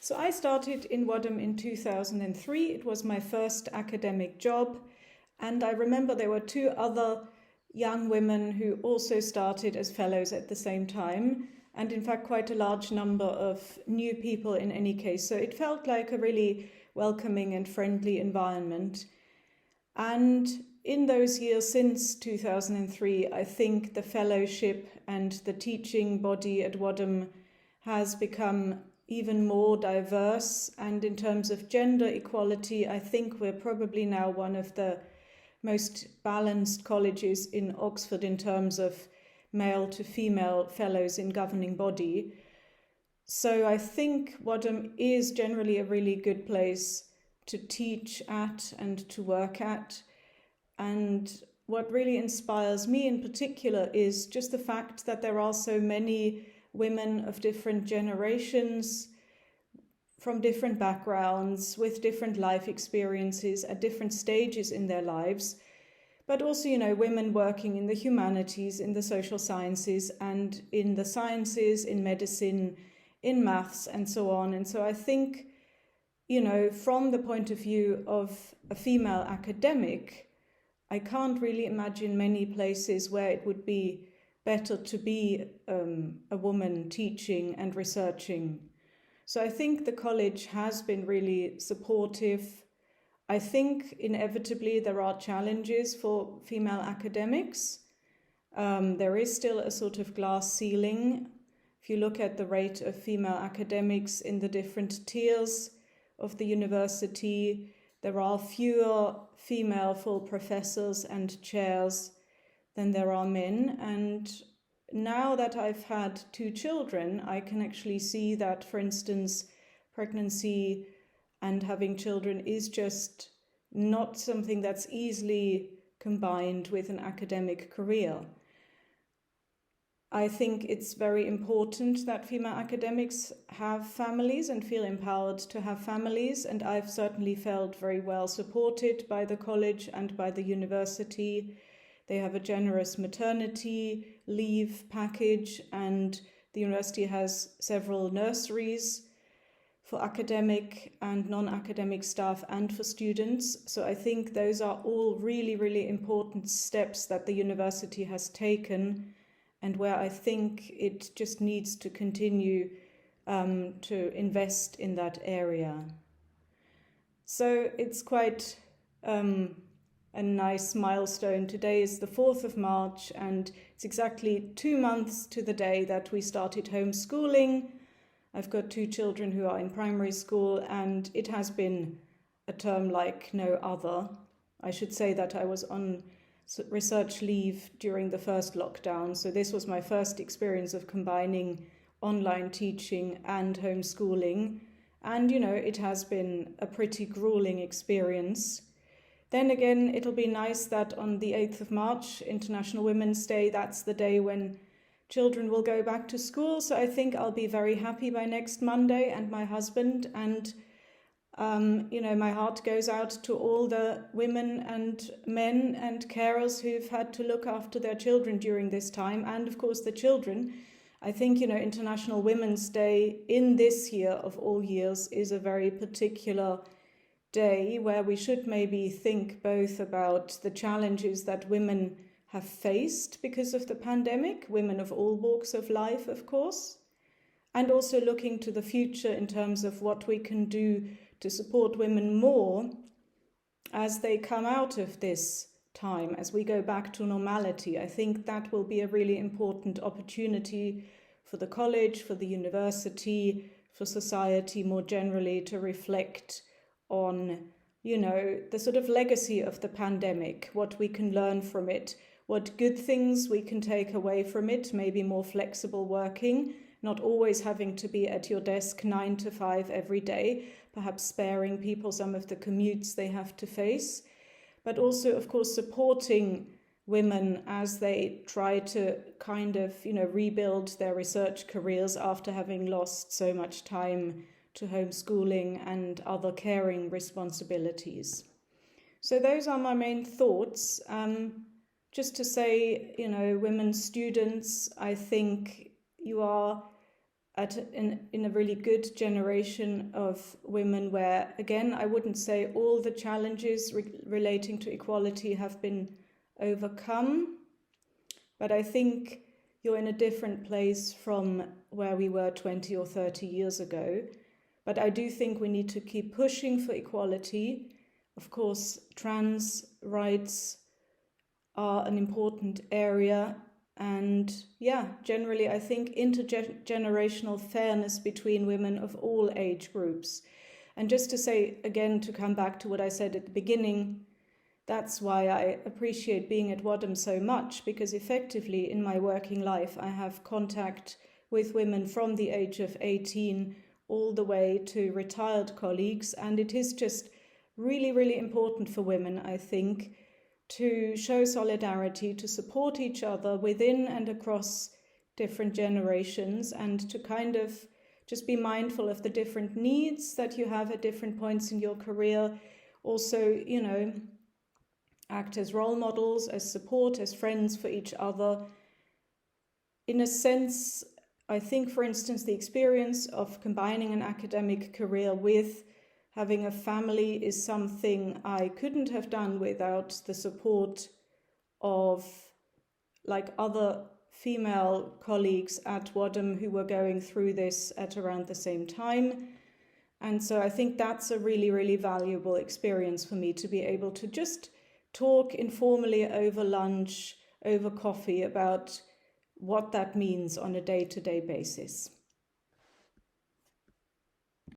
So I started in Wadham in 2003. It was my first academic job. And I remember there were two other young women who also started as fellows at the same time. And in fact, quite a large number of new people in any case. So it felt like a really welcoming and friendly environment. And in those years since 2003, I think the fellowship and the teaching body at Wadham has become even more diverse. And in terms of gender equality, I think we're probably now one of the most balanced colleges in Oxford in terms of male to female fellows in governing body. So I think Wadham is generally a really good place to teach at and to work at. And what really inspires me in particular is just the fact that there are so many women of different generations, from different backgrounds, with different life experiences at different stages in their lives, but also, women working in the humanities, in the social sciences, and in the sciences, in medicine, in maths, and so on. And so I think, from the point of view of a female academic, I can't really imagine many places where it would be better to be a woman teaching and researching. So I think the college has been really supportive. I think inevitably there are challenges for female academics. There is still a sort of glass ceiling. If you look at the rate of female academics in the different tiers of the university, there are fewer female full professors and chairs than there are men. And now that I've had two children, I can actually see that, for instance, pregnancy and having children is just not something that's easily combined with an academic career. I think it's very important that female academics have families and feel empowered to have families, and I've certainly felt very well supported by the college and by the university. They have a generous maternity leave package, and the university has several nurseries for academic and non-academic staff and for students. So I think those are all really, really important steps that the university has taken, and where I think it just needs to continue to invest in that area. So it's quite a nice milestone. Today is the 4th of March, and it's exactly 2 months to the day that we started homeschooling. I've got two children who are in primary school, and it has been a term like no other. I should say that I was on research leave during the first lockdown, so this was my first experience of combining online teaching and homeschooling, and it has been a pretty grueling experience. Then again, it'll be nice that on the 8th of March, International Women's Day, that's the day when children will go back to school. So I think I'll be very happy by next Monday, and my husband, and my heart goes out to all the women and men and carers who've had to look after their children during this time, and of course the children. I think, International Women's Day in this year of all years is a very particular day where we should maybe think both about the challenges that women have faced because of the pandemic, women of all walks of life, of course, and also looking to the future in terms of what we can do to support women more as they come out of this time, as we go back to normality. I think that will be a really important opportunity for the college, for the university, for society more generally, to reflect on, the sort of legacy of the pandemic, what we can learn from it, what good things we can take away from it, maybe more flexible working, not always having to be at your desk 9 to 5 every day, perhaps sparing people some of the commutes they have to face, but also, of course, supporting women as they try to kind of, rebuild their research careers after having lost so much time to homeschooling and other caring responsibilities. So those are my main thoughts. Just to say, women students, I think you are in a really good generation of women where, again, I wouldn't say all the challenges relating to equality have been overcome, but I think you're in a different place from where we were 20 or 30 years ago. But I do think we need to keep pushing for equality. Of course, trans rights are an important area. And yeah, generally, I think intergenerational fairness between women of all age groups. And just to say, again, to come back to what I said at the beginning, that's why I appreciate being at Wadham so much, because effectively in my working life, I have contact with women from the age of 18 all the way to retired colleagues. And it is just really, really important for women, I think, to show solidarity, to support each other within and across different generations, and to kind of just be mindful of the different needs that you have at different points in your career. Also, act as role models, as support, as friends for each other. In a sense, I think, for instance, the experience of combining an academic career with having a family is something I couldn't have done without the support of other female colleagues at Wadham who were going through this at around the same time. And so I think that's a really, really valuable experience for me, to be able to just talk informally over lunch, over coffee, about what that means on a day-to-day basis.